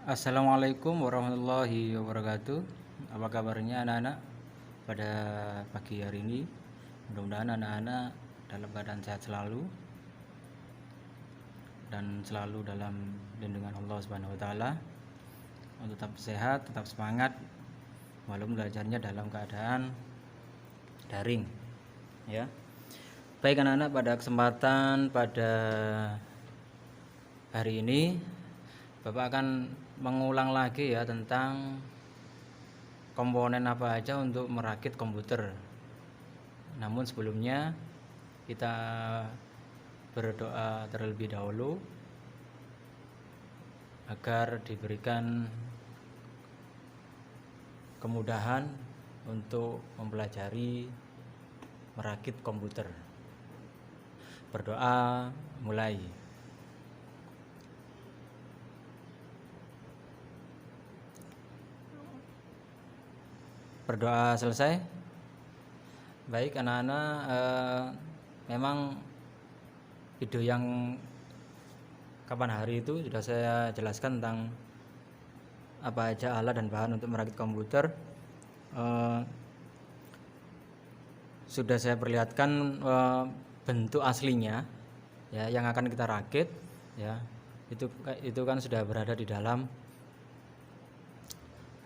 Assalamualaikum warahmatullahi wabarakatuh. Apa kabarnya anak-anak pada pagi hari ini? Mudah-mudahan anak-anak dalam keadaan sehat selalu dan selalu dalam lindungan Allah Subhanahu wa taala. Untuk tetap sehat, tetap semangat walaupun belajarnya dalam keadaan daring, ya. Baik anak-anak, pada kesempatan pada hari ini Bapak akan mengulang lagi ya tentang komponen apa aja untuk merakit komputer. Namun sebelumnya kita berdoa terlebih dahulu agar diberikan kemudahan untuk mempelajari merakit komputer. Berdoa mulai. Berdoa selesai. Baik anak-anak, memang video yang kapan hari itu sudah saya jelaskan tentang apa aja alat dan bahan untuk merakit komputer. Sudah saya perlihatkan bentuk aslinya ya yang akan kita rakit ya. Itu kan sudah berada di dalam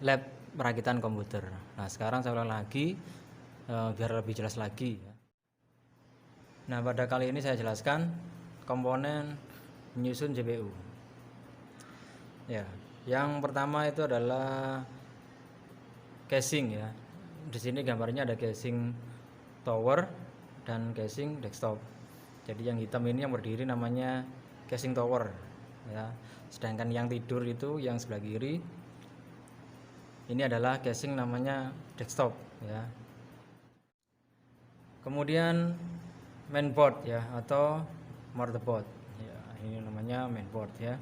lab perakitan komputer. Nah, sekarang saya ulang lagi biar lebih jelas lagi ya. Nah, pada kali ini saya jelaskan komponen menyusun CPU. Ya, yang pertama itu adalah casing ya. Di sini gambarnya ada casing tower dan casing desktop. Jadi yang hitam ini yang berdiri namanya casing tower ya. Sedangkan yang tidur itu yang sebelah kiri ini adalah casing namanya desktop ya. Kemudian mainboard ya atau motherboard ya, ini namanya mainboard ya.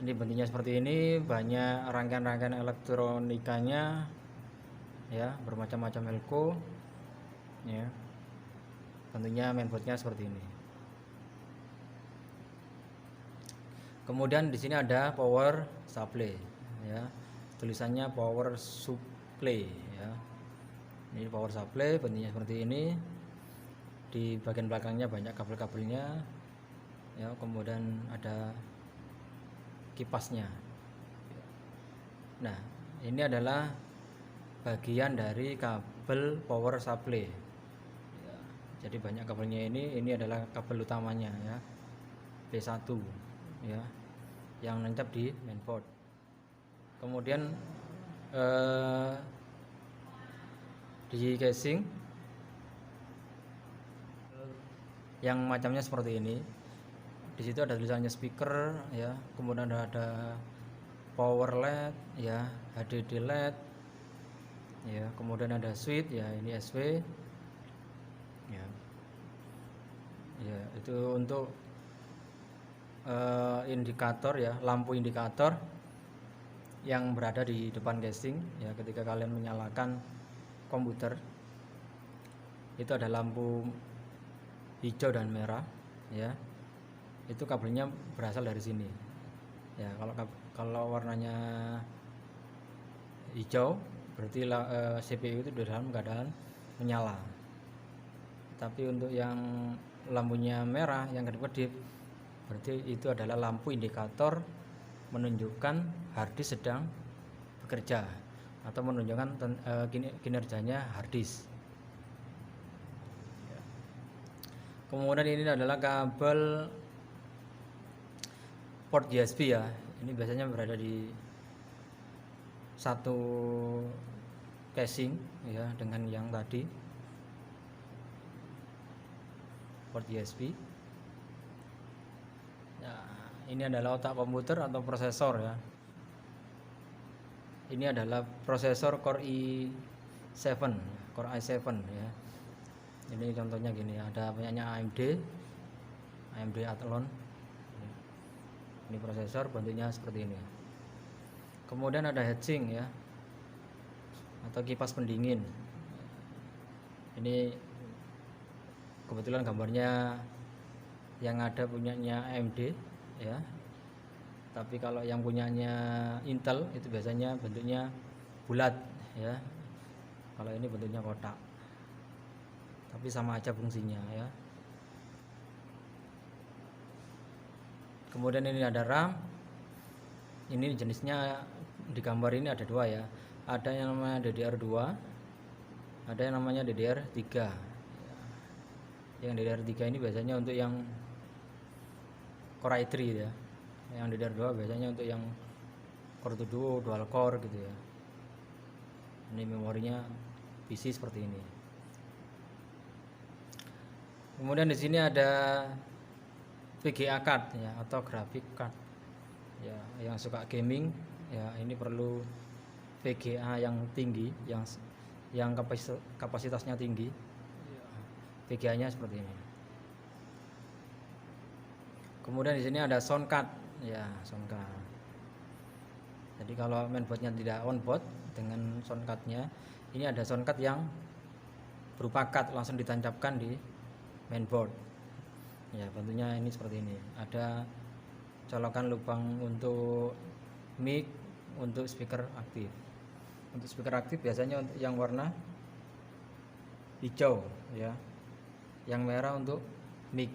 Ini bentuknya seperti ini, banyak rangkaian-rangkaian elektronikanya ya, bermacam-macam elko ya. Tentunya mainboardnya seperti ini. Kemudian di sini ada power supply ya. Tulisannya power supply ya. Ini power supply bentuknya seperti ini. Di bagian belakangnya banyak kabel-kabelnya ya, kemudian ada kipasnya. Nah, ini adalah bagian dari kabel power supply ya. Jadi banyak kabelnya, ini adalah kabel utamanya ya, P1 ya, yang nancap di mainboard. Kemudian di casing yang macamnya seperti ini. Di situ ada tulisannya speaker ya, kemudian ada power LED ya, HDD LED ya, kemudian ada switch ya, ini SW ya. Ya, itu untuk indikator ya, lampu indikator yang berada di depan casing ya. Ketika kalian menyalakan komputer itu ada lampu hijau dan merah ya, itu kabelnya berasal dari sini ya. Kalau warnanya hijau berarti CPU itu di dalam keadaan menyala. Tapi untuk yang lampunya merah yang kedip-kedip berarti itu adalah lampu indikator menunjukkan harddisk sedang bekerja atau menunjukkan kinerjanya harddisk. Kemudian ini adalah kabel port USB ya. Ini biasanya berada di satu casing ya dengan yang tadi, port USB. Nah, ini adalah otak komputer atau prosesor ya. Ini adalah prosesor Core i7 ya. Ini contohnya gini, ada punyanya AMD Athlon. Ini prosesor bentuknya seperti ini. Kemudian ada heatsink ya, atau kipas pendingin. Ini kebetulan gambarnya yang ada punyanya AMD ya. Tapi kalau yang punyanya Intel itu biasanya bentuknya bulat ya. Kalau ini bentuknya kotak. Tapi sama aja fungsinya ya. Kemudian ini ada RAM. Ini jenisnya di gambar ini ada dua ya. Ada yang namanya DDR2, ada yang namanya DDR3. Yang DDR3 ini biasanya untuk yang Core i3 ya. Yang DDR2 biasanya untuk yang Core 2 Duo, dual core gitu ya. Ini memorinya PC seperti ini. Kemudian di sini ada VGA card ya, atau graphic card ya. Yang suka gaming ya, ini perlu VGA yang tinggi, yang kapasitasnya tinggi. VGA nya seperti ini. Kemudian di sini ada sound card ya, sound card. Jadi kalau mainboardnya tidak on board dengan sound cardnya, ini ada sound card yang berupa card langsung ditancapkan di mainboard. Ya, bentuknya ini seperti ini. Ada colokan lubang untuk mic, untuk speaker aktif. Untuk speaker aktif biasanya untuk yang warna hijau ya. Yang merah untuk mic.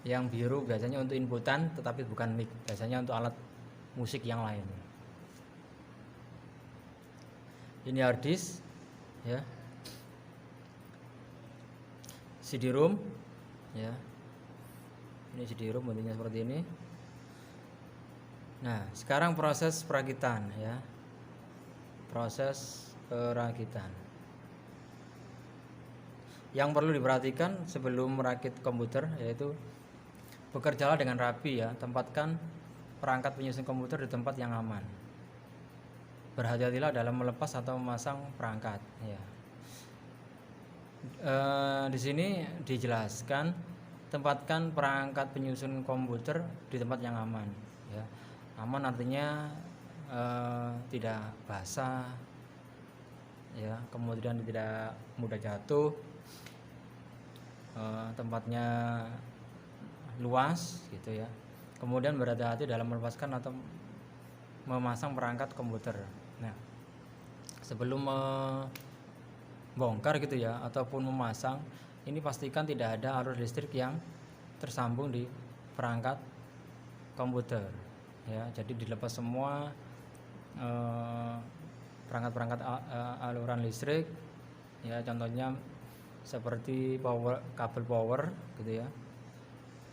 Yang biru biasanya untuk inputan tetapi bukan mic, biasanya untuk alat musik yang lain. Ini hard disk ya. CD-ROM ya. Ini CD-ROM bentuknya seperti ini. Nah, sekarang proses perakitan ya. Proses perakitan. Yang perlu diperhatikan sebelum merakit komputer yaitu bekerjalah dengan rapi ya. Tempatkan perangkat penyusun komputer di tempat yang aman. Berhati-hatilah dalam melepas atau memasang perangkat ya. Di sini dijelaskan tempatkan perangkat penyusun komputer di tempat yang aman ya. Aman artinya tidak basah ya, kemudian tidak mudah jatuh, tempatnya luas gitu ya. Kemudian berhati-hati dalam melepaskan atau memasang perangkat komputer. Nah, sebelum bongkar gitu ya ataupun memasang, ini pastikan tidak ada arus listrik yang tersambung di perangkat komputer ya. Jadi dilepas semua perangkat-perangkat aluran listrik ya, contohnya seperti kabel power gitu ya.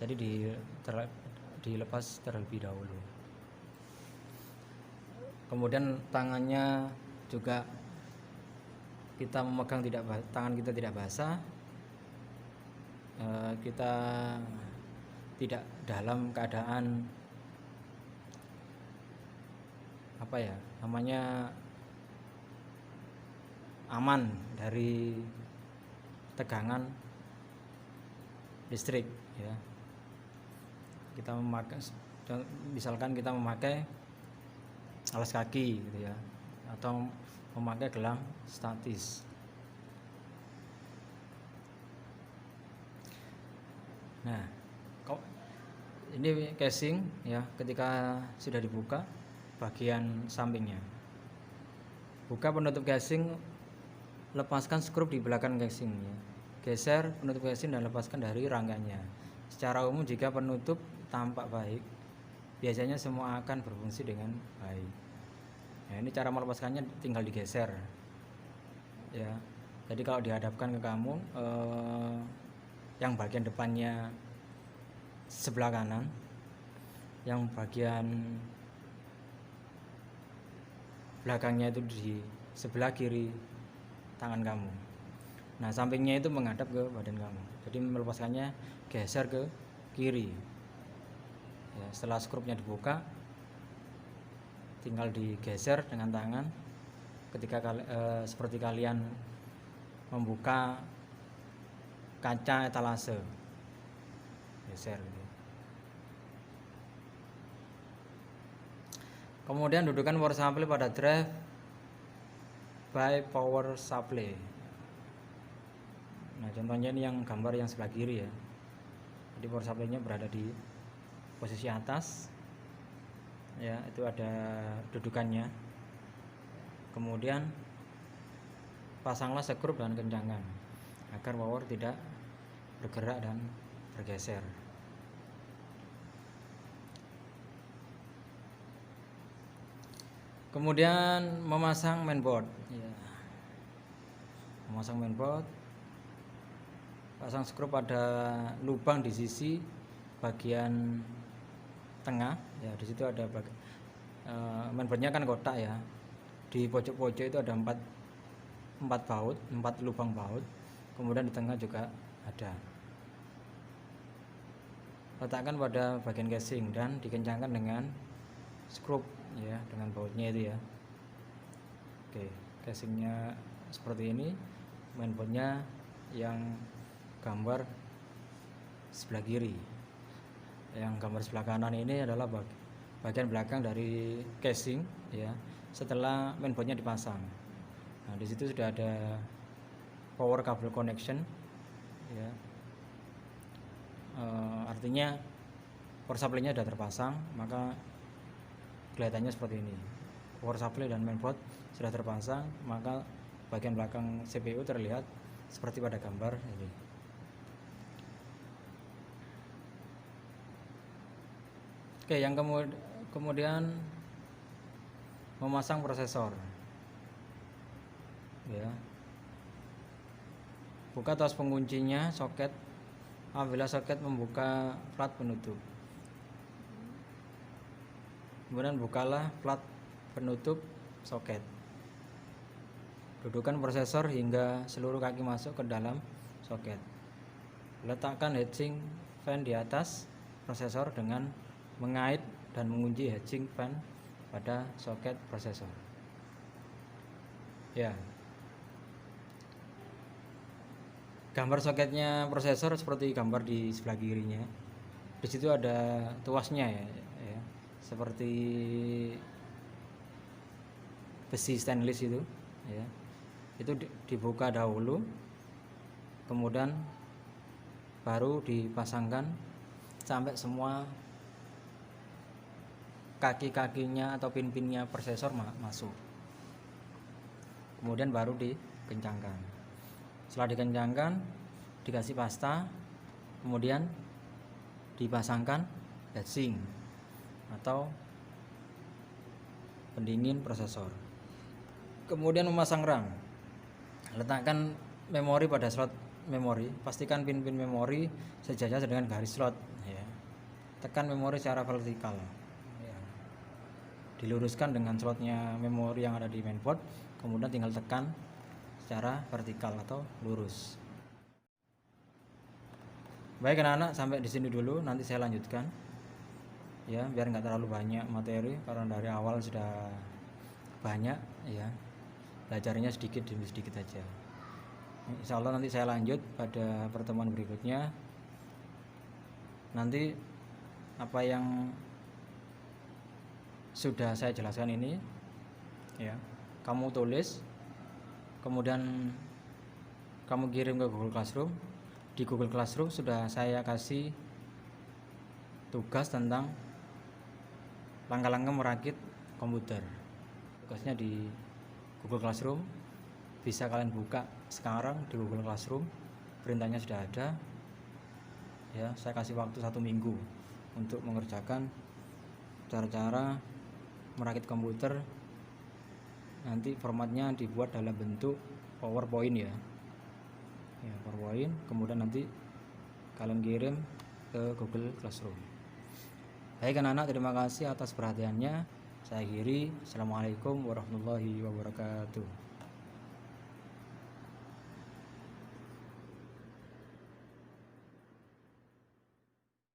Jadi dilepas terlebih dahulu. Kemudian tangannya juga kita memegang tangan kita tidak basah, kita tidak dalam keadaan apa ya namanya aman dari tegangan listrik ya. Kita memakai, misalkan kita memakai alas kaki gitu ya, atau memakai gelang statis. Nah, ini casing ya, ketika sudah dibuka bagian sampingnya, buka penutup casing, lepaskan skrup di belakang casing ya. Geser penutup casing dan lepaskan dari rangkanya. Secara umum jika penutup tampak baik, biasanya semua akan berfungsi dengan baik. Nah, ini cara melepaskannya tinggal digeser ya. Jadi kalau dihadapkan ke kamu, yang bagian depannya sebelah kanan, yang bagian belakangnya itu di sebelah kiri tangan kamu. Nah, sampingnya itu menghadap ke badan kamu. Jadi melepaskannya geser ke kiri ya. Setelah skrupnya dibuka, tinggal digeser dengan tangan ketika seperti kalian membuka kaca etalase, geser gitu. Kemudian dudukan power supply pada drive by power supply. Nah, contohnya ini yang gambar yang sebelah kiri ya. Jadi power supply-nya berada di posisi atas ya, itu ada dudukannya. Kemudian pasanglah skrup dan kencangkan agar power tidak bergerak dan bergeser. Kemudian memasang mainboard ya. Memasang mainboard, pasang skrup pada lubang di sisi bagian tengah ya, di situ ada mainboardnya kan kotak ya, di pojok-pojok itu ada 4 baut, 4 lubang baut, kemudian di tengah juga ada. Letakkan pada bagian casing dan dikencangkan dengan skrup ya, dengan bautnya itu ya. Oke, casingnya seperti ini, mainboardnya yang gambar sebelah kiri, yang gambar sebelah kanan ini adalah bagian belakang dari casing ya, setelah mainboardnya dipasang. Nah, di situ sudah ada power cable connection ya, artinya power supply-nya sudah terpasang, maka kelihatannya seperti ini. Power supply dan mainboard sudah terpasang, maka bagian belakang CPU terlihat seperti pada gambar ini. Oke, yang kemudian memasang prosesor ya. Buka tos penguncinya, soket. Apabila soket membuka plat penutup, kemudian bukalah plat penutup soket. Dudukkan prosesor hingga seluruh kaki masuk ke dalam soket. Letakkan heatsink fan di atas prosesor dengan mengait dan mengunci heatsink fan pada soket prosesor ya. Gambar soketnya prosesor seperti gambar di sebelah kirinya. Di situ ada tuasnya ya, seperti besi stainless itu ya. Itu dibuka dahulu, kemudian baru dipasangkan sampai semua kaki-kakinya atau pin-pinnya prosesor masuk. Kemudian baru dikencangkan. Setelah dikencangkan, dikasih pasta, kemudian dipasangkan heatsink atau pendingin prosesor. Kemudian memasang RAM. Letakkan memori pada slot memori. Pastikan pin-pin memori sejajar dengan garis slot ya. Tekan memori secara vertikal ya. Diluruskan dengan slotnya memori yang ada di mainboard, kemudian tinggal tekan secara vertikal atau lurus. Baik anak-anak, sampai di sini dulu, nanti saya lanjutkan ya, biar nggak terlalu banyak materi karena dari awal sudah banyak ya, belajarnya sedikit demi sedikit aja. Insya Allah nanti saya lanjut pada pertemuan berikutnya. Nanti apa yang sudah saya jelaskan ini ya, kamu tulis, kemudian kamu kirim ke Google Classroom. Di Google Classroom sudah saya kasih tugas tentang langkah-langkah merakit komputer. Tugasnya di Google Classroom, bisa kalian buka sekarang di Google Classroom, perintahnya sudah ada ya. Saya kasih waktu 1 minggu untuk mengerjakan cara-cara merakit komputer. Nanti formatnya dibuat dalam bentuk PowerPoint ya, PowerPoint. Kemudian nanti kalian kirim ke Google Classroom. Baik anak-anak, terima kasih atas perhatiannya. Saya akhiri. Assalamualaikum warahmatullahi wabarakatuh.